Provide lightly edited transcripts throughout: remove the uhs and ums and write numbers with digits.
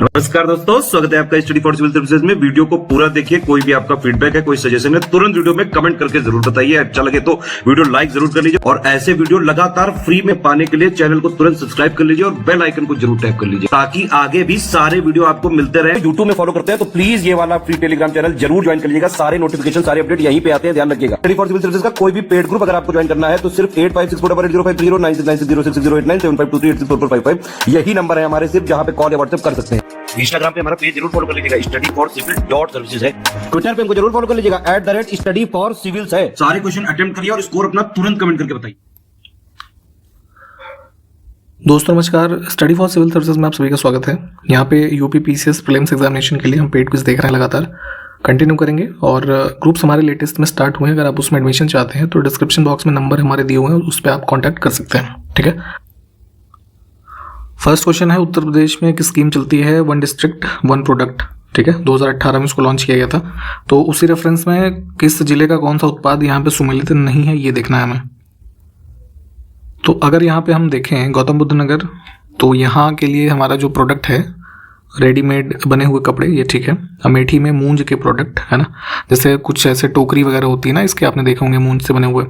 नमस्कार दोस्तों, स्वागत है आपका स्टडी फॉर सिविल सर्विसेज में। वीडियो को पूरा देखिए। कोई भी आपका फीडबैक है, कोई सजेशन है, तुरंत वीडियो में कमेंट करके जरूर बताइए। अच्छा लगे तो वीडियो लाइक जरूर कर लीजिए और ऐसे वीडियो लगातार फ्री में पाने के लिए चैनल को तुरंत सब्सक्राइब कर लीजिए और बेल आइकन को जरूर टैप कर लीजिए ताकि आगे भी सारे वीडियो आपको मिलते रहे। यूट्यूब में फॉलो करते हैं तो प्लीज ये वाला फ्री टेलीग्राम चैनल जरूर ज्वाइन कर लीजिएगा। सारे नोटिफिकेशन, सारे अपडेट यहीं पे आते हैं, ध्यान रखिएगा। स्टडी फॉर सिविल सर्विसेज का कोई भी पेड ग्रुप अगर आपको ज्वाइन करना है तो सिर्फ 856480560660897523864455 यही नंबर है हमारे, सिर्फ जहां पे कॉल या व्हाट्सएप कर सकते हैं। इंस्टाग्राम पे हमारा पेज जरूर फॉलो कर लीजिएगा, studyforcivil.services है। ट्विटर पे हमको जरूर फॉलो कर लीजिएगा, @studyforcivils है। सारे क्वेश्चन अटेम्प्ट करिए और स्कोर अपना तुरंत कमेंट करके बताइए। दोस्तों नमस्कार, स्टडी फॉर सिविल सर्विसेज में आप सभी का स्वागत है। यहाँ पे यूपी पीसीएस प्रीलिम्स एग्जामिनेशन के लिए हम पेड क्विज देख रहे हैं, लगातार कंटिन्यू करेंगे और ग्रुप्स हमारे लेटेस्ट में स्टार्ट हुए हैं। अगर आप उसमें एडमिशन चाहते हैं तो डिस्क्रिप्शन बॉक्स में नंबर हमारे दिए हुए हैं, उस पर आप कॉन्टैक्ट कर सकते हैं। ठीक है, फर्स्ट क्वेश्चन है, उत्तर प्रदेश में एक स्कीम चलती है वन डिस्ट्रिक्ट वन प्रोडक्ट। ठीक है, 2018 में इसको लॉन्च किया गया था। तो उसी रेफरेंस में किस जिले का कौन सा उत्पाद यहाँ पे सुमेलित नहीं है, ये देखना है हमें। तो अगर यहाँ पे हम देखें गौतम बुद्ध नगर, तो यहाँ के लिए हमारा जो प्रोडक्ट है रेडीमेड बने हुए कपड़े, ये ठीक है। अमेठी में मूंज के प्रोडक्ट है ना, जैसे कुछ ऐसे टोकरी वगैरह होती है ना, इसके आपने देखे होंगे मूंज से बने हुए।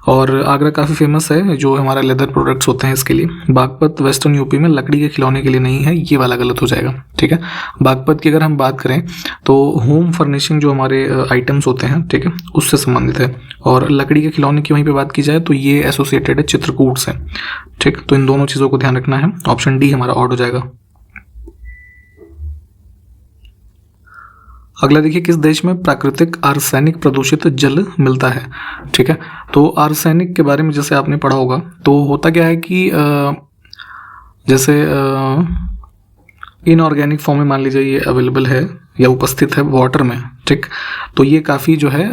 और आगरा काफ़ी फेमस है, जो हमारा लेदर प्रोडक्ट्स होते हैं इसके लिए। बागपत वेस्टर्न यूपी में लकड़ी के खिलौने के लिए नहीं है, ये वाला गलत हो जाएगा। ठीक है, बागपत की अगर हम बात करें तो होम फर्निशिंग जो हमारे आइटम्स होते हैं, ठीक है, उससे संबंधित है। और लकड़ी के खिलौने की वहीं पे बात की जाए तो ये एसोसिएटेड है चित्रकूट से। ठीक, तो इन दोनों चीज़ों को ध्यान रखना है। ऑप्शन डी हमारा ऑड हो जाएगा। अगला देखिए, किस देश में प्राकृतिक आर्सेनिक प्रदूषित जल मिलता है। ठीक है, तो आर्सेनिक के बारे में जैसे आपने पढ़ा होगा, तो होता क्या है कि जैसे इनऑर्गेनिक फॉर्म में मान लीजिए ये अवेलेबल है या उपस्थित है वाटर में, ठीक, तो ये काफ़ी जो है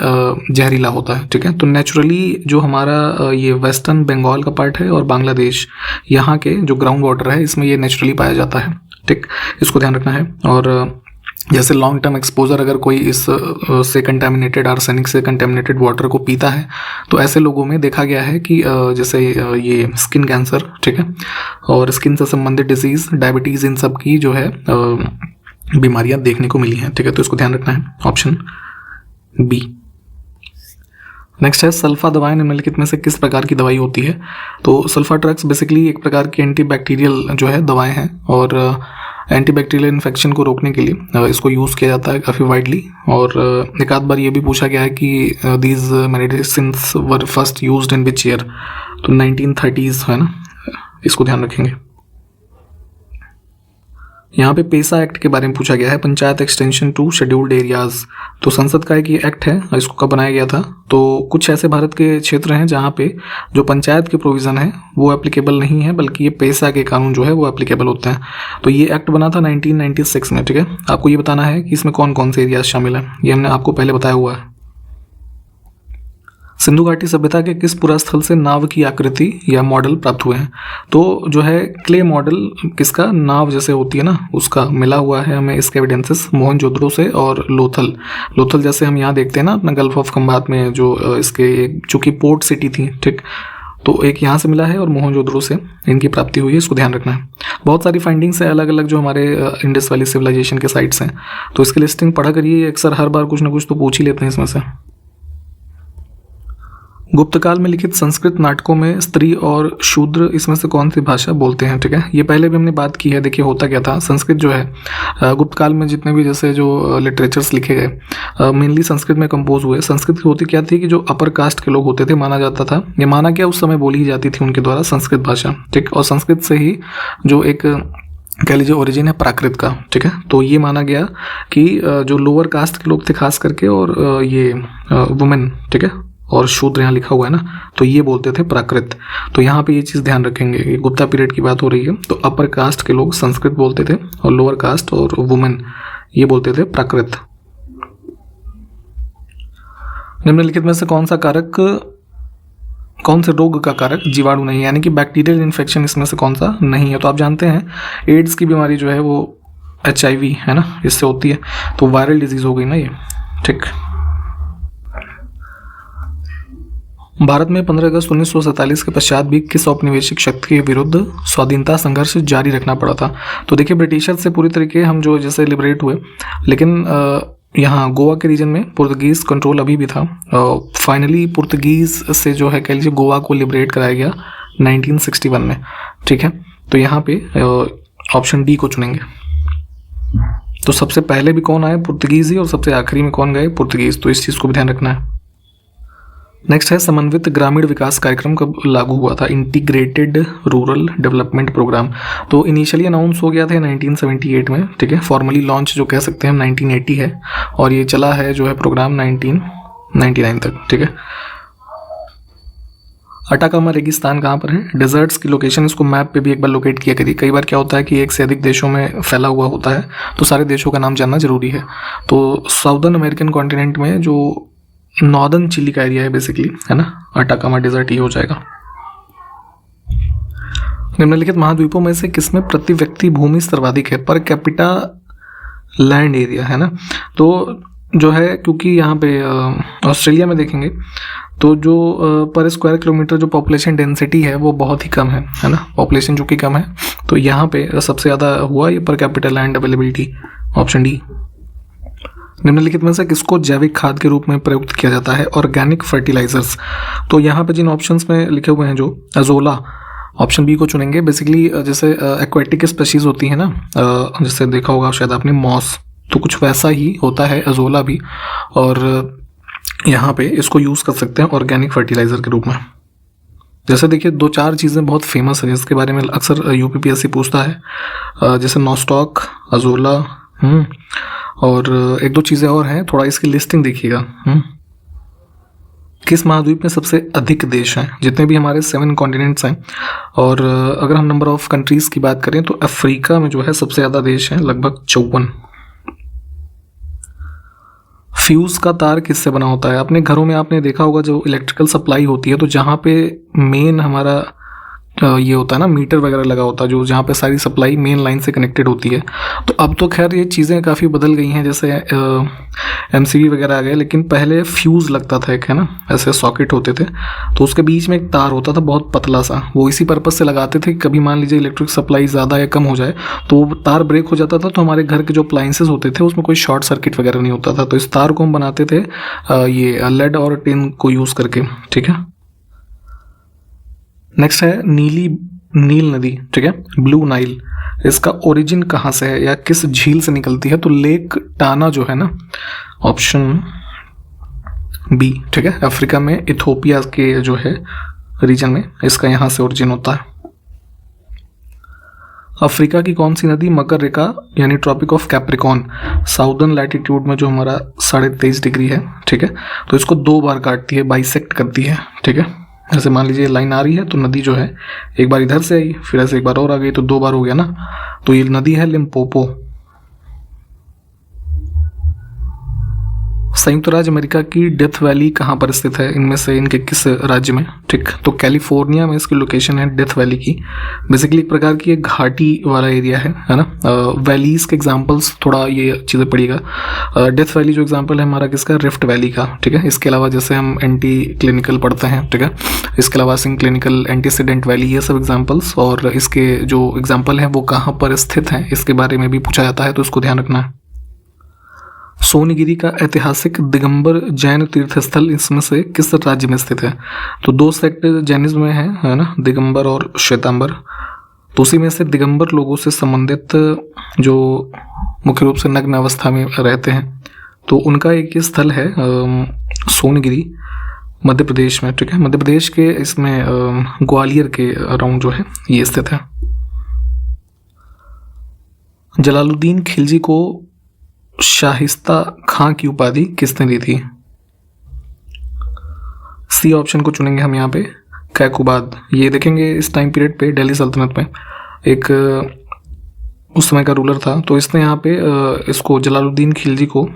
जहरीला होता है। ठीक है, तो नेचुरली जो हमारा ये वेस्टर्न बंगाल का पार्ट है और बांग्लादेश, यहाँ के जो ग्राउंड वाटर है, इसमें ये नेचुरली पाया जाता है। ठीक, इसको ध्यान रखना है। और जैसे लॉन्ग टर्म एक्सपोजर अगर कोई इस से कंटेमिनेटेड आर्सेनिक से कंटेमिनेटेड वाटर को पीता है तो ऐसे लोगों में देखा गया है कि जैसे ये स्किन कैंसर, ठीक है, और स्किन से संबंधित डिजीज़, डायबिटीज़, इन सब की जो है बीमारियां देखने को मिली हैं। ठीक है, तो इसको ध्यान रखना है। Option B. नेक्स्ट है, सल्फा दवाएं निम्नलिखित में से किस प्रकार की दवाई होती है। तो सल्फा ड्रग्स बेसिकली एक प्रकार की एंटीबैक्टीरियल जो है दवाएं हैं और एंटीबैक्टीरियल इन्फेक्शन को रोकने के लिए इसको यूज़ किया जाता है काफ़ी वाइडली। और एक आध बार ये भी पूछा गया है कि these medicines were first used in which year, तो 1930s है ना, इसको ध्यान रखेंगे। यहाँ पे पेसा एक्ट के बारे में पूछा गया है, panchayat extension to scheduled areas. तो संसद का एक ये एक्ट है, इसको कब बनाया गया था। तो कुछ ऐसे भारत के क्षेत्र हैं जहाँ पे जो पंचायत के प्रोविज़न है वो एप्लीकेबल नहीं है, बल्कि ये पेसा के कानून जो है वो एप्लीकेबल होते हैं। तो ये एक्ट बना था 1996 में। ठीक है, आपको ये बताना है कि इसमें कौन कौन से एरियाज शामिल हैं, ये हमने आपको पहले बताया हुआ है। सिंधु घाटी सभ्यता के किस पुरास्थल से नाव की आकृति या मॉडल प्राप्त हुए हैं। तो जो है क्ले मॉडल किसका, नाव जैसे होती है ना, उसका मिला हुआ है हमें इसके एविडेंसेस मोहनजोदड़ो से और लोथल जैसे हम यहाँ देखते हैं ना अपना गल्फ ऑफ खंबात में, जो इसके चूंकि पोर्ट सिटी थी, ठीक, तो एक यहाँ से मिला है और मोहनजोदड़ो से इनकी प्राप्ति हुई है, इसको ध्यान रखना है। बहुत सारी फाइंडिंग्स है अलग अलग जो हमारे इंडस वैली सिविलाइजेशन के साइट्स हैं, तो इसकी लिस्टिंग पढ़ा करिए, अक्सर हर बार कुछ ना कुछ तो पूछ ही लेते हैं इसमें से। गुप्त काल में लिखित संस्कृत नाटकों में स्त्री और शूद्र इसमें से कौन सी भाषा बोलते हैं। ठीक है, ये पहले भी हमने बात की है। देखिए होता क्या था, संस्कृत जो है गुप्त काल में जितने भी जैसे जो लिटरेचर्स लिखे गए मेनली संस्कृत में कंपोज हुए। संस्कृत होती क्या थी कि जो अपर कास्ट के लोग होते थे, माना जाता था, ये माना क्या उस समय बोली ही जाती थी उनके द्वारा संस्कृत भाषा। ठीक, और संस्कृत से ही जो एक कह लीजिए ओरिजिन है प्राकृत का। ठीक है, तो ये माना गया कि जो लोअर कास्ट के लोग थे खास करके, और ये वुमेन, ठीक है, और शूद्र यहाँ लिखा हुआ है ना, तो ये बोलते थे प्राकृत। तो यहाँ पे ये चीज़ ध्यान रखेंगे, ये गुप्ता पीरियड की बात हो रही है, तो अपर कास्ट के लोग संस्कृत बोलते थे और लोअर कास्ट और वुमेन ये बोलते थे प्राकृत। निम्नलिखित में से कौन से रोग का कारक जीवाणु नहीं है, यानी कि बैक्टीरियल इन्फेक्शन इसमें से कौन सा नहीं है। तो आप जानते हैं एड्स की बीमारी जो है वो HIV है ना, इससे होती है, तो वायरल डिजीज हो गई ना ये। ठीक, भारत में 15 अगस्त 1947 के पश्चात भी किस औपनिवेशिक शक्ति के विरुद्ध स्वाधीनता संघर्ष जारी रखना पड़ा था? तो देखिए, ब्रिटिशर से पूरी तरीके हम जो जैसे लिबरेट हुए, लेकिन यहाँ गोवा के रीजन में पुर्तगीज कंट्रोल अभी भी था। फाइनली पुर्तगीज से जो है कह लीजिए गोवा को लिबरेट कराया गया 1961 में। ठीक है, तो यहाँ पे ऑप्शन डी को चुनेंगे। तो सबसे पहले भी कौन आए? पुर्तगीज ही, और सबसे आखिरी में कौन गए? पुर्तगीज। तो इस चीज़ को भी ध्यान रखना है। नेक्स्ट है समन्वित ग्रामीण विकास कार्यक्रम कब लागू हुआ था? Integrated rural development programme. तो इनिशियली अनाउंस हो गया था 1978 में। ठीक है, फॉर्मली लॉन्च जो कह सकते हैं हम 1980 है, और ये चला है जो है प्रोग्राम 1999 तक। ठीक है, अटाकामा रेगिस्तान कहाँ पर है? डेजर्ट्स की लोकेशन, इसको मैप पे भी एक बार लोकेट किया करिए। कई बार क्या होता है कि एक से अधिक देशों में फैला हुआ होता है, तो सारे देशों का नाम जानना जरूरी है। तो साउदर्न अमेरिकन कॉन्टिनेंट में जो नॉर्दर्न चिली का एरिया है बेसिकली, है ना, अटाकामा डेजर्ट ही हो जाएगा। निम्नलिखित महाद्वीपों में से किसमें प्रति व्यक्ति भूमि सर्वाधिक है? पर कैपिटा लैंड एरिया, है ना। तो जो है, क्योंकि यहाँ पे ऑस्ट्रेलिया में देखेंगे तो जो पर स्क्वायर किलोमीटर जो पॉपुलेशन डेंसिटी है वो बहुत ही कम है ना, पॉपुलेशन जो कि कम है, तो यहाँ पे सबसे ज़्यादा हुआ ये per capita land availability, option D. निम्नलिखित में से किसको जैविक खाद के रूप में प्रयुक्त किया जाता है? Organic fertilizers. तो यहाँ पे जिन ऑप्शंस में लिखे हुए हैं जो अजोला, ऑप्शन बी को चुनेंगे। बेसिकली जैसे एक्वेटिक स्पीशीज होती है ना, जैसे देखा होगा शायद आपने मॉस, तो कुछ वैसा ही होता है अजोला भी, और यहाँ पे इसको यूज़ कर सकते हैं ऑर्गेनिक फर्टिलाइज़र के रूप में। जैसे देखिए 2-4 चीज़ें बहुत फेमस है जिसके बारे में अक्सर यूपीपीएससी पूछता है, जैसे नॉस्टॉक, अजोला, और 1-2 चीज़ें और हैं, थोड़ा इसकी लिस्टिंग देखिएगा। किस महाद्वीप में सबसे अधिक देश हैं? जितने भी हमारे 7 कॉन्टिनेंट्स हैं, और अगर हम नंबर ऑफ कंट्रीज़ की बात करें तो अफ्रीका में जो है सबसे ज़्यादा देश हैं, लगभग 54। फ्यूज़ का तार किससे बना होता है? अपने घरों में आपने देखा होगा जो इलेक्ट्रिकल सप्लाई होती है, तो जहाँ पे मेन हमारा ये होता है ना, मीटर वगैरह लगा होता है, जो जहाँ पे सारी सप्लाई मेन लाइन से कनेक्टेड होती है। तो अब तो खैर ये चीज़ें काफ़ी बदल गई हैं, जैसे एमसीबी वगैरह आ गए, लेकिन पहले फ्यूज़ लगता था एक, है ना, ऐसे सॉकेट होते थे, तो उसके बीच में एक तार होता था बहुत पतला सा, वो इसी पर्पज़ से लगाते थे कि कभी मान लीजिए इलेक्ट्रिक सप्लाई ज़्यादा या कम हो जाए तो वो तार ब्रेक हो जाता था, तो हमारे घर के जो अप्लाइंसेस होते थे उसमें कोई शॉर्ट सर्किट वगैरह नहीं होता था। तो इस तार को हम बनाते थे ये लेड और टिन को यूज़ करके। ठीक है, नेक्स्ट है नील नदी। ठीक है, ब्लू नाइल, इसका ओरिजिन कहाँ से है या किस झील से निकलती है? तो लेक टाना जो है ना, ऑप्शन बी। ठीक है, अफ्रीका में इथोपिया के जो है रीजन में इसका यहाँ से ओरिजिन होता है। अफ्रीका की कौन सी नदी मकर रेखा यानी tropic of Capricorn, southern latitude में जो हमारा 23.5 डिग्री है, ठीक है, तो इसको 2 बार काटती है, बाइसेक्ट करती है। ठीक है, जैसे मान लीजिए लाइन आ रही है तो नदी जो है एक बार इधर से आई, फिर ऐसे एक बार और आ गई, तो 2 बार हो गया ना, तो ये नदी है लिम्पोपो। संयुक्त राज्य अमेरिका की डेथ वैली कहाँ पर स्थित है? इनमें से इनके किस राज्य में? ठीक, तो कैलिफोर्निया में इसकी लोकेशन है डेथ वैली की। बेसिकली एक प्रकार की एक घाटी वाला एरिया है ना। वैलीज के एग्जांपल्स थोड़ा ये चीज़ें पड़ेगा। डेथ वैली जो एग्जांपल है हमारा किसका? रिफ्ट वैली का। ठीक है, इसके अलावा जैसे हम एंटी क्लिनिकल पढ़ते हैं, ठीक है, इसके अलावा सिंग क्लिनिकल, एंटीसीडेंट वैली, ये सब एग्जाम्पल्स, और इसके जो एग्जाम्पल हैं वो कहाँ पर स्थित हैं इसके बारे में भी पूछा जाता है, तो इसको ध्यान रखना है। सोनगिरी का ऐतिहासिक दिगंबर जैन तीर्थ स्थल इसमें से किस राज्य में स्थित है? तो 2 सेक्ट जैनिज्म में है ना, दिगंबर और श्वेतांबर। तो उसी में से दिगंबर लोगों से संबंधित जो मुख्य रूप से नग्न अवस्था में रहते हैं, तो उनका एक स्थल है सोनगिरी, मध्य प्रदेश में। ठीक है, मध्य प्रदेश के इसमें ग्वालियर के अराउंड जो है ये स्थित है। जलालुद्दीन खिलजी को शाहिस्ता खां की उपाधि किसने दी थी? सी ऑप्शन को चुनेंगे हम यहाँ पे, कैकुबाद। ये देखेंगे इस टाइम पीरियड पे दिल्ली सल्तनत में एक उस समय का रूलर था, तो इसने यहाँ पे इसको जलालुद्दीन खिलजी को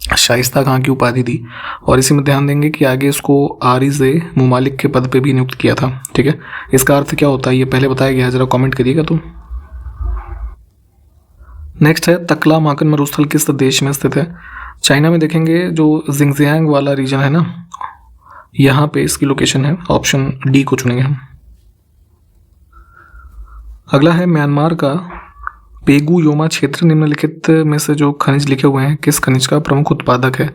शाइस्ता खां की उपाधि दी, और इसी में ध्यान देंगे कि आगे इसको आरिज़ मुमालिक के पद पे भी नियुक्त किया था। ठीक है, इसका अर्थ क्या होता है ये पहले बताया गया है, जरा कमेंट करिएगा। तो नेक्स्ट है तकला माकन मरुस्थल किस देश में स्थित है? चाइना में देखेंगे जो जिंगजियांग वाला रीजन है ना, यहाँ पे इसकी लोकेशन है, ऑप्शन डी को चुनेंगे हम। अगला है म्यांमार का पेगु योमा क्षेत्र निम्नलिखित में से जो खनिज लिखे हुए हैं किस खनिज का प्रमुख उत्पादक है।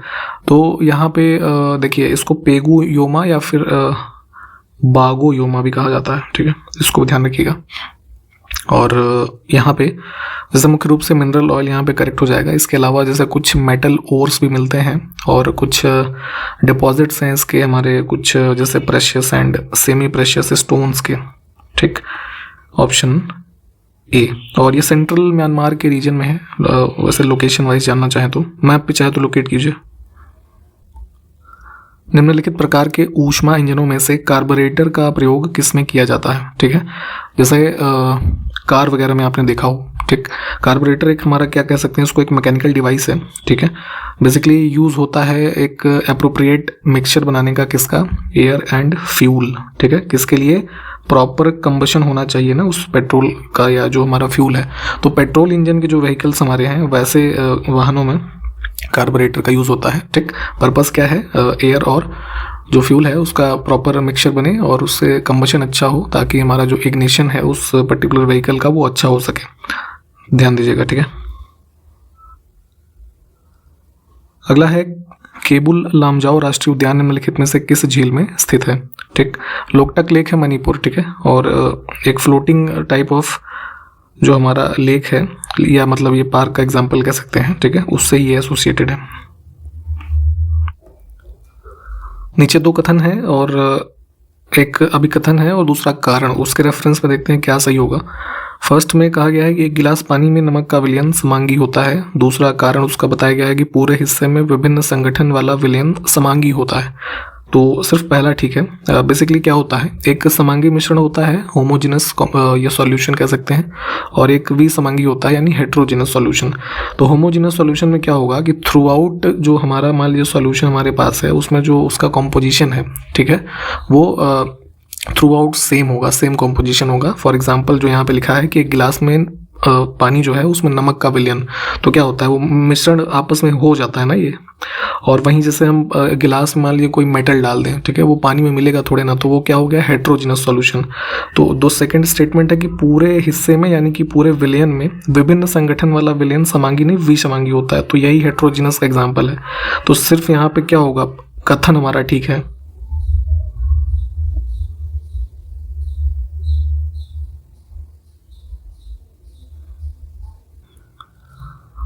तो यहाँ पे देखिए, इसको पेगु योमा या फिर बागो योमा भी कहा जाता है, ठीक है, इसको ध्यान रखिएगा। और यहाँ पे जैसे मुख्य रूप से मिनरल ऑयल यहाँ पे करेक्ट हो जाएगा। इसके अलावा जैसे कुछ मेटल ओर्स भी मिलते हैं और कुछ डिपॉजिट्स हैं इसके, हमारे कुछ जैसे precious and semi precious stones के, ठीक, ऑप्शन ए। और ये सेंट्रल म्यांमार के रीजन में है। वैसे लोकेशन वाइज जानना चाहें तो मैप पे चाहे तो लोकेट कीजिए। निम्नलिखित प्रकार के ऊष्मा इंजनों में से कार्बोरेटर का प्रयोग किसमें किया जाता है, ठीक है, जैसे कार वगैरह में आपने देखा हो, ठीक। कार्बोरेटर एक हमारा क्या कह सकते हैं इसको, एक मैकेनिकल डिवाइस है, ठीक है। बेसिकली यूज़ होता है एक अप्रोप्रिएट मिक्सचर बनाने का, किसका, एयर एंड फ्यूल, ठीक है, किसके लिए, प्रॉपर कंबशन होना चाहिए ना उस पेट्रोल का या जो हमारा फ्यूल है। तो पेट्रोल इंजन के जो व्हीकल्स हमारे हैं वैसे वाहनों में कार्बोरेटर का यूज़ होता है, ठीक। पर्पस क्या है, एयर और जो फ्यूल है उसका प्रॉपर मिक्सचर बने और उससे कंबशन अच्छा हो, ताकि हमारा जो इग्निशन है उस पर्टिकुलर व्हीकल का वो अच्छा हो सके। ध्यान दीजिएगा, ठीक है। अगला है केबुल लामजाओ राष्ट्रीय उद्यान निम्नलिखित में से किस झील में स्थित है, ठीक। लोकटक लेक है मणिपुर, ठीक है, और एक फ्लोटिंग टाइप ऑफ जो हमारा लेक है, या मतलब ये पार्क का एग्जांपल कह सकते हैं, ठीक है, उससे ये एसोसिएटेड है। नीचे दो कथन है और एक अभिकथन है और दूसरा कारण, उसके रेफरेंस में देखते हैं क्या सही होगा। फर्स्ट में कहा गया है कि एक गिलास पानी में नमक का विलयन समांगी होता है। दूसरा कारण उसका बताया गया है कि पूरे हिस्से में विभिन्न संगठन वाला विलयन समांगी होता है। तो सिर्फ पहला ठीक है। बेसिकली क्या होता है, एक समांगी मिश्रण होता है, होमोजिनस या सॉल्यूशन कह सकते हैं, और एक विसमांगी होता है यानी हेट्रोजिनस सॉल्यूशन। तो होमोजिनस सॉल्यूशन में क्या होगा कि थ्रू आउट जो हमारा मान लीजिए सॉल्यूशन हमारे पास है उसमें जो उसका कॉम्पोजिशन है, ठीक है, वो थ्रू आउट सेम होगा, सेम कॉम्पोजिशन होगा। फॉर एग्जाम्पल जो यहाँ पे लिखा है कि एक गिलास में पानी जो है उसमें नमक का विलयन, तो क्या होता है वो मिश्रण आपस में हो जाता है ना ये। और वहीं जैसे हम गिलास में मान लीजिए कोई मेटल डाल दें, ठीक है, वो पानी में मिलेगा थोड़े ना, तो वो क्या हो गया, हेट्रोजिनस सॉल्यूशन। तो दो सेकंड स्टेटमेंट है कि पूरे हिस्से में यानी कि पूरे विलयन में विभिन्न संगठन वाला विलयन समांगी नहीं विसमांगी होता है, तो यही हेट्रोजिनस का एग्जाम्पल है। तो सिर्फ यहाँ पे क्या होगा, कथन हमारा ठीक है।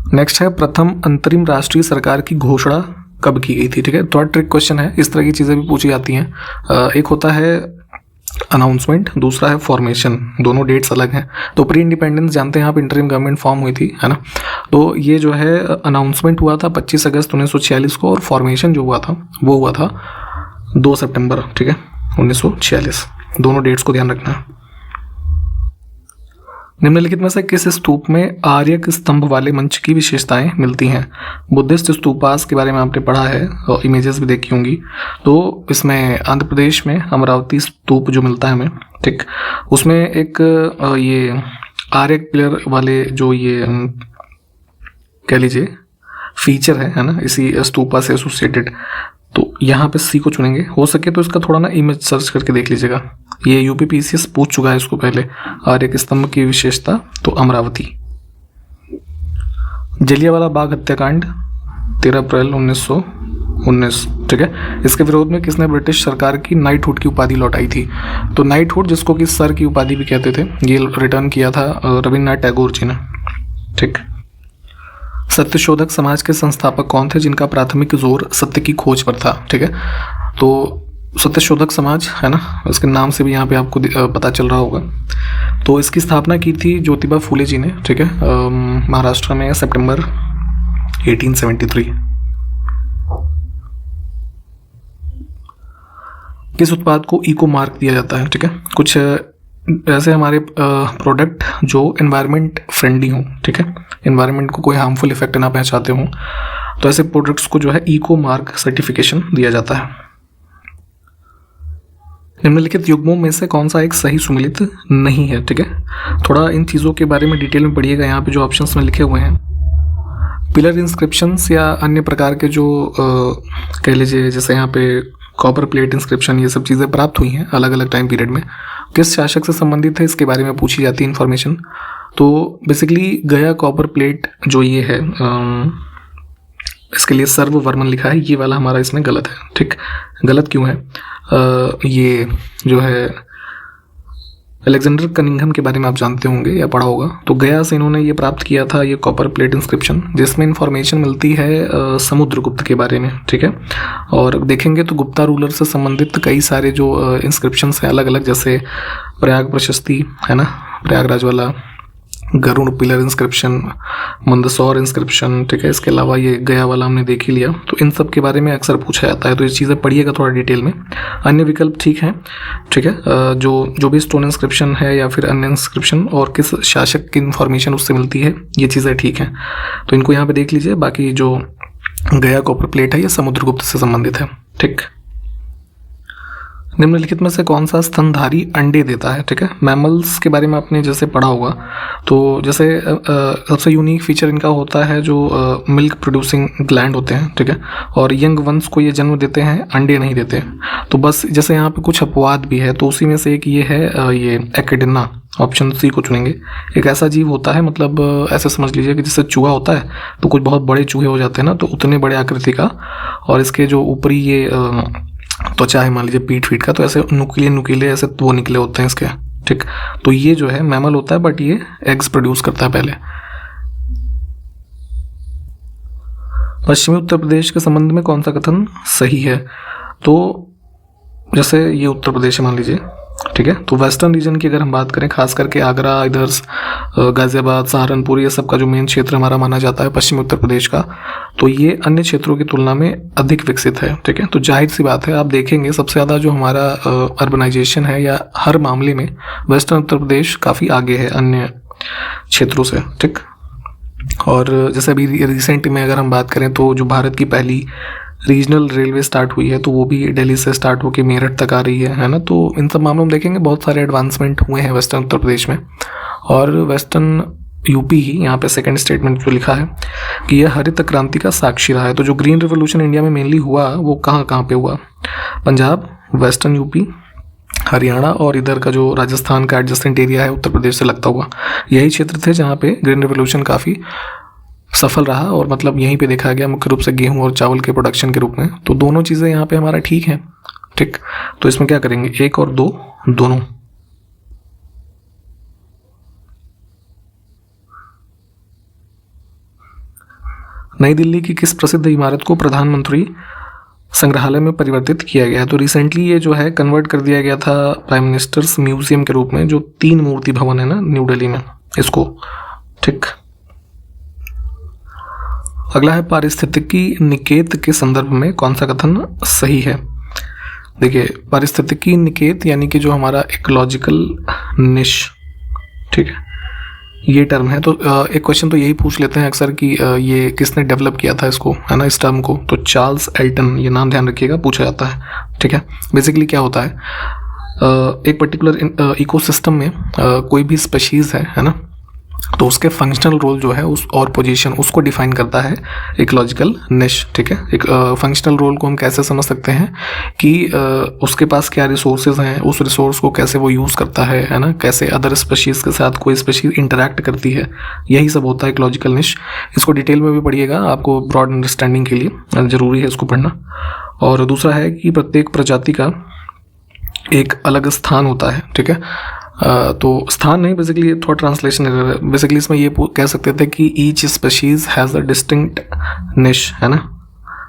नेक्स्ट है प्रथम अंतरिम राष्ट्रीय सरकार की घोषणा कब की गई थी, ठीक है। थोड़ा ट्रिक क्वेश्चन है, इस तरह की चीज़ें भी पूछी जाती हैं। एक होता है अनाउंसमेंट, दूसरा है फॉर्मेशन, दोनों डेट्स अलग हैं। तो प्री इंडिपेंडेंस जानते हैं आप, इंटरिम गवर्नमेंट फॉर्म हुई थी, है ना। तो ये जो है अनाउंसमेंट हुआ था 25 अगस्त 1946 को, और फॉर्मेशन जो हुआ था वो हुआ था 2 सितंबर, ठीक है, 1946। दोनों डेट्स को ध्यान रखना है। निम्नलिखित में से किस स्तूप में आर्यक स्तंभ वाले मंच की विशेषताएं मिलती हैं। बुद्धिस्ट स्तूपास के बारे में आपने पढ़ा है और इमेजेस भी देखी होंगी। तो इसमें आंध्र प्रदेश में अमरावती स्तूप जो मिलता है हमें, ठीक, उसमें एक ये आर्यक पिलर वाले जो ये कह लीजिए फीचर है ना, इसी स्तूपा से एसोसिएटेड। तो यहाँ पे सी को चुनेंगे। हो सके तो इसका थोड़ा ना इमेज सर्च करके देख लीजिएगा, ये यूपीपीसीएस पूछ चुका है इसको पहले। आर्यक स्तंभ की विशेषता, तो अमरावती। जलियांवाला बाग हत्याकांड 13 अप्रैल 1919, ठीक है, इसके विरोध में किसने ब्रिटिश सरकार की नाइटहुड की उपाधि लौटाई थी। तो नाइटहुड जिसको कि सर की उपाधि भी कहते थे, ये रिटर्न किया था रविन्द्रनाथ टैगोर जी ने, ठीक। सत्यशोधक समाज के संस्थापक कौन थे जिनका प्राथमिक जोर सत्य की खोज पर था, ठीक है। तो सत्यशोधक समाज है ना, इसके नाम से भी यहाँ पे आपको पता चल रहा होगा। तो इसकी स्थापना की थी ज्योतिबा फूले जी ने, ठीक है, महाराष्ट्र में सितंबर 1873। किस उत्पाद को इको मार्क दिया जाता है, ठीक है। कुछ ऐसे हमारे प्रोडक्ट जो एनवायरनमेंट फ्रेंडली हों, ठीक है, एनवायरनमेंट को कोई हार्मफुल इफेक्ट ना पहुंचाते हों, तो ऐसे प्रोडक्ट्स को जो है इको मार्क सर्टिफिकेशन दिया जाता है। निम्नलिखित युग्मों में से कौन सा एक सही सुमेलित नहीं है, ठीक है। थोड़ा इन चीज़ों के बारे में डिटेल में पढ़िएगा, यहाँ पे जो ऑप्शंस में लिखे हुए हैं। पिलर इंस्क्रिप्शंस या अन्य प्रकार के जो कह लीजिए जैसे यहाँ पे कॉपर प्लेट इंस्क्रिप्शन ये सब चीज़ें प्राप्त हुई हैं अलग अलग टाइम पीरियड में। किस शासक से संबंधित है इसके बारे में पूछी जाती है इन्फॉर्मेशन। तो बेसिकली गया कॉपर प्लेट जो ये है इसके लिए सर्ववर्मन लिखा है, ये वाला हमारा इसमें गलत है। ठीक, गलत क्यों है? ये जो है अलेक्जेंडर कनिंघम के बारे में आप जानते होंगे या पढ़ा होगा। तो गया से इन्होंने ये प्राप्त किया था ये कॉपर प्लेट इंस्क्रिप्शन, जिसमें इंफॉर्मेशन मिलती है समुद्रगुप्त के बारे में। ठीक है, और देखेंगे तो गुप्ता रूलर से संबंधित कई सारे जो इंस्क्रिप्शंस हैं अलग अलग, जैसे प्रयाग प्रशस्ति है ना, प्रयागराज वाला, Garud pillar inscription, Mandsaur inscription. ठीक है, इसके अलावा ये गया वाला हमने देख ही लिया। तो इन सब के बारे में अक्सर पूछा जाता है, तो ये चीज़ें पढ़िएगा थोड़ा डिटेल में। अन्य विकल्प ठीक है। ठीक है, जो भी स्टोन इंस्क्रिप्शन है या फिर अन्य इंस्क्रिप्शन और किस शासक की इन्फॉर्मेशन उससे मिलती है, ये चीज़ें ठीक हैं। तो इनको यहाँ पे देख लीजिए। बाकी जो गया कॉपर प्लेट है ये समुद्रगुप्त से संबंधित है। ठीक, निम्नलिखित में से कौन सा स्तनधारी अंडे देता है? ठीक है, मैमल्स के बारे में आपने जैसे पढ़ा होगा, तो जैसे सबसे यूनिक फीचर इनका होता है जो मिल्क प्रोड्यूसिंग ग्लैंड होते हैं। ठीक है, और यंग वंस को ये जन्म देते हैं, अंडे नहीं देते। तो बस जैसे यहाँ पे कुछ अपवाद भी है, तो उसी में से एक ये है, ये एकेडिना, ऑप्शन सी को चुनेंगे। एक ऐसा जीव होता है, मतलब ऐसे समझ लीजिए कि जैसे चूहा होता है तो कुछ बहुत बड़े चूहे हो जाते हैं ना, तो उतने बड़े आकृति का, और इसके जो ऊपरी ये त्वचा है, मान लीजिए पीठ फीट का, तो ऐसे नुकीले नुकीले ऐसे वो निकले होते हैं इसके। ठीक, तो ये जो है मैमल होता है, बट ये एग्स प्रोड्यूस करता है पहले। पश्चिमी उत्तर प्रदेश के संबंध में कौन सा कथन सही है? तो जैसे ये उत्तर प्रदेश है मान लीजिए, ठीक है, तो वेस्टर्न रीजन की अगर हम बात करें, खास करके आगरा, इधर गाजियाबाद, सहारनपुर, ये सब का जो मेन क्षेत्र हमारा माना जाता है पश्चिमी उत्तर प्रदेश का, तो ये अन्य क्षेत्रों की तुलना में अधिक विकसित है। ठीक है, तो जाहिर सी बात है, आप देखेंगे सबसे ज़्यादा जो हमारा अर्बनाइजेशन है या हर मामले में वेस्टर्न उत्तर प्रदेश काफ़ी आगे है अन्य क्षेत्रों से। ठीक, और जैसे अभी रिसेंट में अगर हम बात करें तो जो भारत की पहली रीजनल रेलवे स्टार्ट हुई है, तो वो भी दिल्ली से स्टार्ट होकर मेरठ तक आ रही है ना। तो इन सब मामलों में देखेंगे बहुत सारे एडवांसमेंट हुए हैं वेस्टर्न उत्तर प्रदेश में। और वेस्टर्न यूपी ही यहाँ पे सेकंड स्टेटमेंट जो लिखा है कि यह हरित क्रांति का साक्षी रहा है। तो जो ग्रीन रिवोल्यूशन इंडिया में मेनली हुआ वो कहाँ कहाँ पे हुआ? पंजाब, वेस्टर्न यूपी, हरियाणा और इधर का जो राजस्थान का एडजेसेंट एरिया है उत्तर प्रदेश से लगता हुआ, यही क्षेत्र थे जहाँ पे ग्रीन रिवोल्यूशन काफ़ी सफल रहा। और मतलब यहीं पे देखा गया मुख्य रूप से गेहूं और चावल के प्रोडक्शन के रूप में। तो दोनों चीज़ें यहाँ पे हमारा ठीक है। ठीक, तो इसमें क्या करेंगे, 1 और 2 दोनों। नई दिल्ली की किस प्रसिद्ध इमारत को प्रधानमंत्री संग्रहालय में परिवर्तित किया गया है? तो रिसेंटली ये जो है कन्वर्ट कर दिया गया था प्राइम मिनिस्टर्स म्यूजियम के रूप में, जो 3 मूर्ति भवन है ना न्यू दिल्ली में, इसको। ठीक, अगला है पारिस्थितिकी निकेत के संदर्भ में कौन सा कथन सही है? देखिए, पारिस्थितिकी निकेत यानी कि जो हमारा इकोलॉजिकल निश, ठीक है, ये टर्म है। तो एक क्वेश्चन तो यही पूछ लेते हैं अक्सर कि ये किसने डेवलप किया था इसको, है ना, इस टर्म को? तो चार्ल्स एल्टन, ये नाम ध्यान रखिएगा, पूछा जाता है। ठीक है, बेसिकली क्या होता है, एक पर्टिकुलर इकोसिस्टम में कोई भी स्पीशीज़ है ना, तो उसके फंक्शनल रोल जो है उस और पोजीशन उसको डिफाइन करता है इकोलॉजिकल निश। ठीक है, एक फंक्शनल रोल को हम कैसे समझ सकते हैं कि उसके पास क्या रिसोर्सेज हैं, उस रिसोर्स को कैसे वो यूज़ करता है ना, कैसे अदर स्पीशीज़ के साथ कोई स्पीशीज़ इंटरैक्ट करती है, यही सब होता है इकोलॉजिकल निश। इसको डिटेल में भी पढ़िएगा, आपको ब्रॉड अंडरस्टैंडिंग के लिए ज़रूरी है इसको पढ़ना। और दूसरा है कि प्रत्येक प्रजाति का एक अलग स्थान होता है। ठीक है, तो स्थान नहीं, बेसिकली थोड़ा ट्रांसलेशन है। बेसिकली इसमें ये कह सकते थे कि each species has a distinct निश, है ना।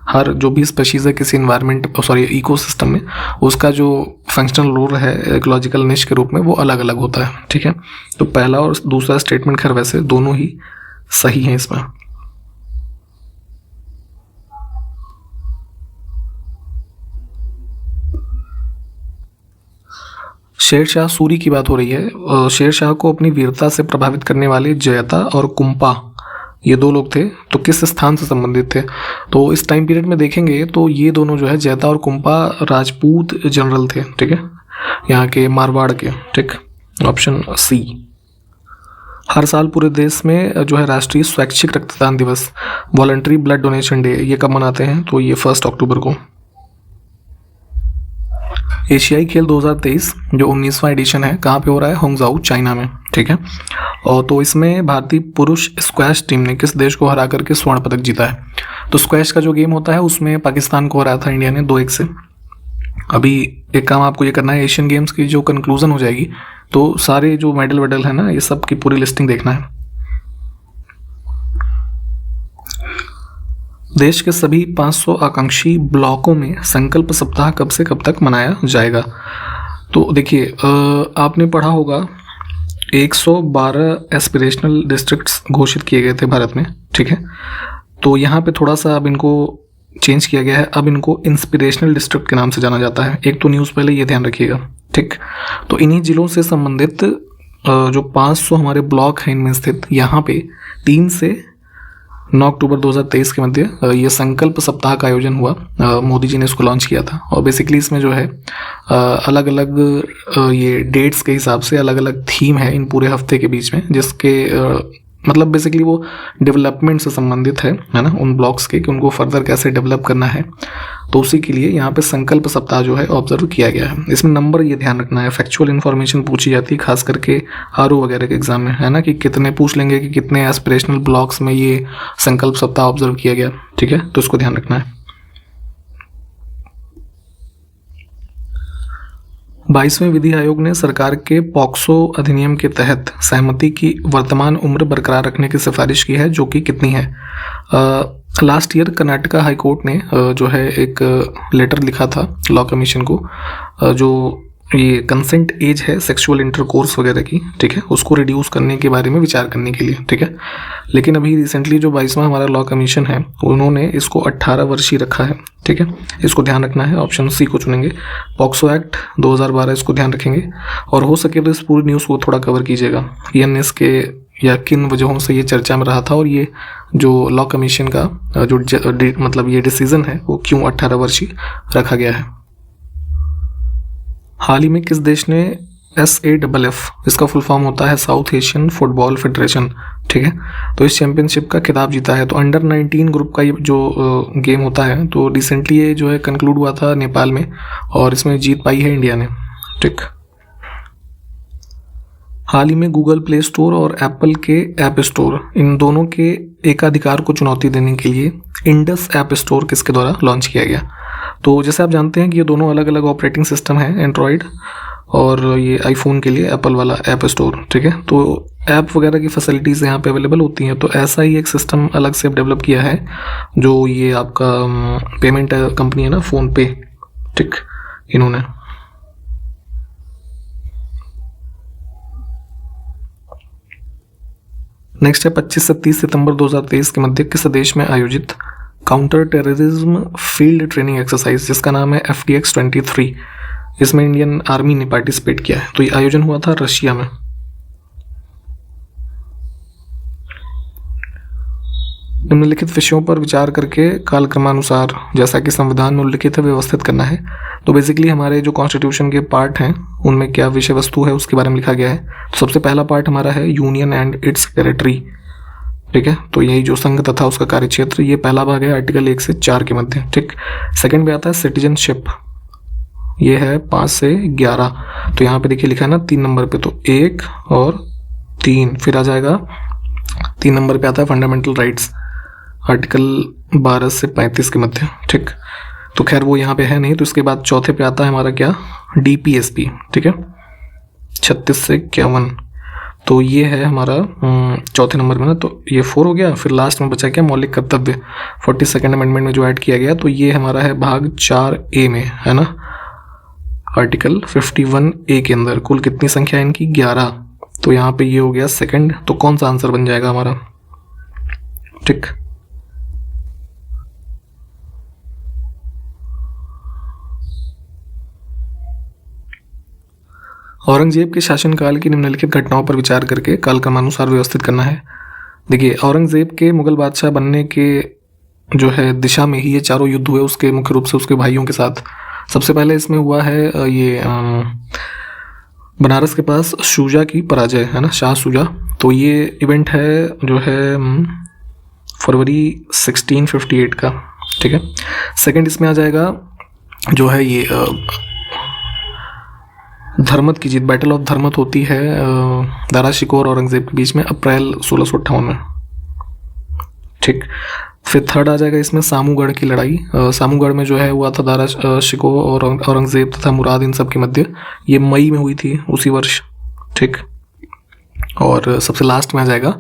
हर जो भी स्पीशीज है किसी इन्वायरमेंट इकोसिस्टम में, उसका जो फंक्शनल रोल है इकोलॉजिकल निश के रूप में वो अलग अलग होता है। ठीक है, तो पहला और दूसरा स्टेटमेंट खैर वैसे दोनों ही सही हैं इसमें। शेरशाह सूरी की बात हो रही है। शेरशाह को अपनी वीरता से प्रभावित करने वाले जयता और कुंपा, ये 2 लोग थे, तो किस स्थान से संबंधित थे? तो इस टाइम पीरियड में देखेंगे तो ये दोनों जो है जयता और कुंपा राजपूत जनरल थे। ठीक है, यहाँ के मारवाड़ के। ठीक, ऑप्शन सी। हर साल पूरे देश में जो है राष्ट्रीय स्वैच्छिक रक्तदान दिवस, वॉलंटरी ब्लड डोनेशन डे, ये कब मनाते हैं? तो ये 1 अक्टूबर को। एशियाई खेल 2023 जो 19वां एडिशन है कहाँ पे हो रहा है? होंगजाऊ चाइना में, ठीक है। और तो इसमें भारतीय पुरुष स्क्वैश टीम ने किस देश को हरा करके स्वर्ण पदक जीता है? तो स्क्वैश का जो गेम होता है उसमें पाकिस्तान को हराया था इंडिया ने 2-1 से। अभी एक काम आपको ये करना है, एशियन गेम्स की जो कंक्लूजन हो जाएगी तो सारे जो मेडल वेडल है ना, ये सब की पूरी लिस्टिंग देखना है। देश के सभी 500 आकांक्षी ब्लॉकों में संकल्प सप्ताह कब से कब तक मनाया जाएगा? तो देखिए, आपने पढ़ा होगा 112 एस्पिरेशनल डिस्ट्रिक्ट्स घोषित किए गए थे भारत में, ठीक है। तो यहाँ पे थोड़ा सा अब इनको चेंज किया गया है, अब इनको इंस्पिरेशनल डिस्ट्रिक्ट के नाम से जाना जाता है। एक तो न्यूज़ पहले ये ध्यान रखिएगा, ठीक। तो इन्हीं जिलों से संबंधित जो 500 हमारे ब्लॉक हैं इनमें स्थित, यहाँ पे 3 से 9 अक्टूबर 2023 के मध्य ये संकल्प सप्ताह का आयोजन हुआ। मोदी जी ने इसको लॉन्च किया था और बेसिकली इसमें जो है अलग अलग ये डेट्स के हिसाब से अलग अलग थीम है इन पूरे हफ्ते के बीच में, जिसके मतलब बेसिकली वो डेवलपमेंट से संबंधित है ना, उन ब्लॉक्स के कि उनको फर्दर कैसे डेवलप करना है। तो उसी के लिए यहाँ पे संकल्प सप्ताह जो है ऑब्जर्व किया गया है। इसमें नंबर ये ध्यान रखना है, फैक्चुअल इन्फॉर्मेशन पूछी जाती है खास करके आरओ वगैरह के एग्जाम में, है ना, कि कितने पूछ लेंगे कि कितने एस्पिरेशनल ब्लॉक्स में ये संकल्प सप्ताह ऑब्जर्व किया गया, ठीक है। तो इसको ध्यान रखना है। 22वें विधि आयोग ने सरकार के पॉक्सो अधिनियम के तहत सहमति की वर्तमान उम्र बरकरार रखने की सिफारिश की है, जो कि कितनी है? Last year Karnataka high court ने जो है एक लेटर लिखा था लॉ कमीशन को, जो ये कंसेंट एज है सेक्सुअल इंटरकोर्स वगैरह की, ठीक है, उसको रिड्यूस करने के बारे में विचार करने के लिए, ठीक है। लेकिन अभी रिसेंटली जो 22वां हमारा लॉ कमीशन है उन्होंने इसको 18 वर्षीय रखा है, ठीक है। इसको ध्यान रखना है, ऑप्शन सी को चुनेंगे। पॉक्सो एक्ट 2012 इसको ध्यान रखेंगे और हो सके तो इस पूरी न्यूज़ को थोड़ा कवर कीजिएगा, ENS के या किन वजहों से ये चर्चा में रहा था और ये जो लॉ कमीशन का जो मतलब ये डिसीजन है वो क्यों 18 वर्षीय रखा गया है। हाल ही में किस देश ने SAFF, इसका फुल फॉर्म होता है साउथ एशियन फुटबॉल फेडरेशन, ठीक है, तो इस चैंपियनशिप का खिताब जीता है? तो अंडर 19 ग्रुप का ये जो गेम होता है तो रिसेंटली ये जो है कंक्लूड हुआ था नेपाल में और इसमें जीत पाई है इंडिया ने, ठीक। हाल ही में गूगल प्ले स्टोर और एप्पल के ऐप स्टोर, इन दोनों के एकाधिकार को चुनौती देने के लिए इंडस ऐप स्टोर किसके द्वारा लॉन्च किया गया? तो जैसे आप जानते हैं कि ये दोनों अलग अलग ऑपरेटिंग सिस्टम है, एंड्रॉयड और ये आईफोन के लिए एप्पल वाला ऐप स्टोर, ठीक है। तो ऐप वगैरह की फैसिलिटीज़ यहाँ पे अवेलेबल होती हैं, तो ऐसा ही एक सिस्टम अलग से डेवलप किया है जो ये आपका पेमेंट कंपनी है ना, फ़ोन पे, ठीक, इन्होंने। नेक्स्ट है 25 से 30 सितंबर 2023 के मध्य किस देश में आयोजित counter terrorism field training exercise जिसका नाम है FTX 23, इसमें इंडियन आर्मी ने पार्टिसिपेट किया है? तो ये आयोजन हुआ था रशिया में। निम्नलिखित विषयों पर विचार करके कालक्रमानुसार जैसा कि संविधान में उल्लिखित है व्यवस्थित करना है। तो बेसिकली हमारे जो कॉन्स्टिट्यूशन के पार्ट हैं उनमें क्या विषय वस्तु है उसके बारे में लिखा गया है। तो सबसे पहला पार्ट हमारा है यूनियन एंड इट्स टेरिटरी, ठीक है, तो यही जो संघ तथा उसका कार्यक्षेत्र, ये पहला भाग है आर्टिकल 1 से 4 के मध्य, ठीक। सेकंड में आता है सिटीजनशिप, ये है 5 से 11, तो यहाँ पे देखिए लिखा है ना 3 नंबर पे, तो 1 और 3, फिर आ जाएगा 3 नंबर पे आता है फंडामेंटल राइट्स, आर्टिकल 12 से 35 के मध्य, ठीक। तो खैर वो यहाँ पे है नहीं, तो इसके बाद चौथे पे आता है हमारा क्या, DPSP, ठीक है, 36 से 51, तो ये है हमारा चौथे नंबर में ना, तो ये 4 हो गया। फिर लास्ट में बचा क्या, मौलिक कर्तव्य 42nd अमेंडमेंट में जो ऐड किया गया, तो ये हमारा है भाग 4A में, है ना, आर्टिकल 51A के अंदर। कुल कितनी संख्या है इनकी, 11, तो यहाँ पे ये हो गया सेकंड, तो कौन सा आंसर बन जाएगा हमारा, ठीक। औरंगजेब के शासनकाल की निम्नलिखित घटनाओं पर विचार करके कालक्रमानुसार व्यवस्थित करना है। देखिए, औरंगजेब के मुगल बादशाह बनने के जो है दिशा में ही ये चारों युद्ध हुए, उसके मुख्य रूप से उसके भाइयों के साथ। सबसे पहले इसमें हुआ है ये बनारस के पास शुजा की पराजय, है ना, शाह शुजा, तो ये इवेंट है जो है फरवरी 1658 का, ठीक है। सेकंड इसमें आ जाएगा जो है ये धर्मत की जीत, बैटल ऑफ धर्मत होती है दारा शिकोह और औरंगजेब के बीच में अप्रैल 1658 में। ठीक, फिर थर्ड आ जाएगा इसमें सामूगढ़ की लड़ाई। सामूगढ़ में जो है हुआ था दारा शिकोह और औरंगजेब तथा मुराद इन सब के मध्य। ये मई में हुई थी उसी वर्ष। ठीक, और सबसे लास्ट में आ जाएगा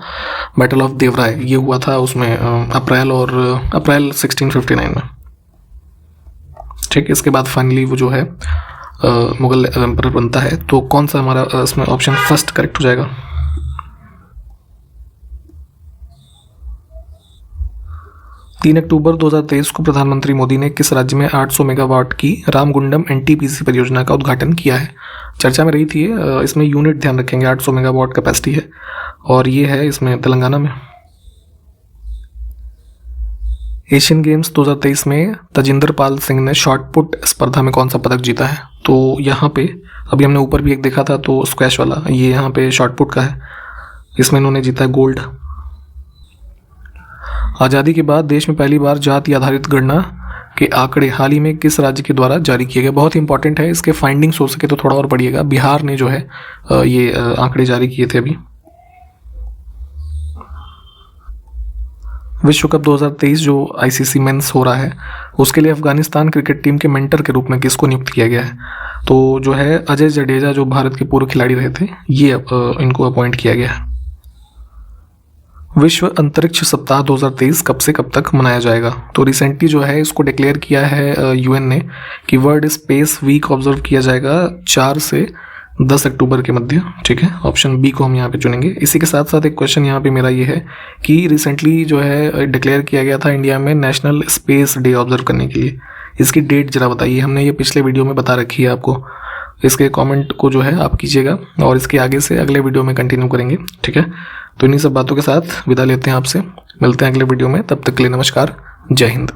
बैटल ऑफ देवराय। ये हुआ था उसमें अप्रैल 1659 में। ठीक, इसके बाद फाइनली वो जो है मुगल एम्परर बनता है। तो कौन सा हमारा इसमें ऑप्शन फर्स्ट करेक्ट हो जाएगा? तीन अक्टूबर 2023 को प्रधानमंत्री मोदी ने किस राज्य में 800 मेगावाट की रामगुंडम एनटीपीसी परियोजना का उद्घाटन किया है? चर्चा में रही थी। इसमें यूनिट ध्यान रखेंगे, 800 मेगावाट कैपेसिटी है और ये है इसमें तेलंगाना में। एशियन गेम्स 2023 में तजिंदर पाल सिंह ने शॉटपुट स्पर्धा में कौन सा पदक जीता है? तो यहाँ पे अभी हमने ऊपर भी एक देखा था, तो स्क्वैश वाला, ये यहाँ पे शॉटपुट का है। इसमें इन्होंने जीता है गोल्ड। आज़ादी के बाद देश में पहली बार जाति आधारित गणना के आंकड़े हाल ही में किस राज्य के द्वारा जारी किए गए? बहुत इंपॉर्टेंट है, इसके फाइंडिंग्स हो सके तो थोड़ा और पढ़िएगा। बिहार ने जो है ये आंकड़े जारी किए थे अभी। विश्व कप 2023 जो आईसीसी मेंस हो रहा है, उसके लिए अफगानिस्तान क्रिकेट टीम के मेंटर के रूप में किसको नियुक्त किया गया है? तो जो है अजय जडेजा, जो भारत के पूर्व खिलाड़ी रहे थे, ये इनको अपॉइंट किया गया है। विश्व अंतरिक्ष सप्ताह 2023 कब से कब तक मनाया जाएगा? तो रिसेंटली जो है इसको डिक्लेयर किया है यूएन ने कि वर्ल्ड स्पेस वीक ऑब्जर्व किया जाएगा 4 से 10 अक्टूबर के मध्य। ठीक है, ऑप्शन बी को हम यहाँ पे चुनेंगे। इसी के साथ साथ एक क्वेश्चन यहाँ पे मेरा ये है कि रिसेंटली जो है डिक्लेयर किया गया था इंडिया में नेशनल स्पेस डे ऑब्जर्व करने के लिए, इसकी डेट जरा बताइए। हमने ये पिछले वीडियो में बता रखी है आपको। इसके कमेंट को जो है आप कीजिएगा और इसके आगे से अगले वीडियो में कंटिन्यू करेंगे। ठीक है, तो इन्हीं सब बातों के साथ विदा लेते हैं आपसे। मिलते हैं अगले वीडियो में, तब तक के लिए नमस्कार, जय हिंद।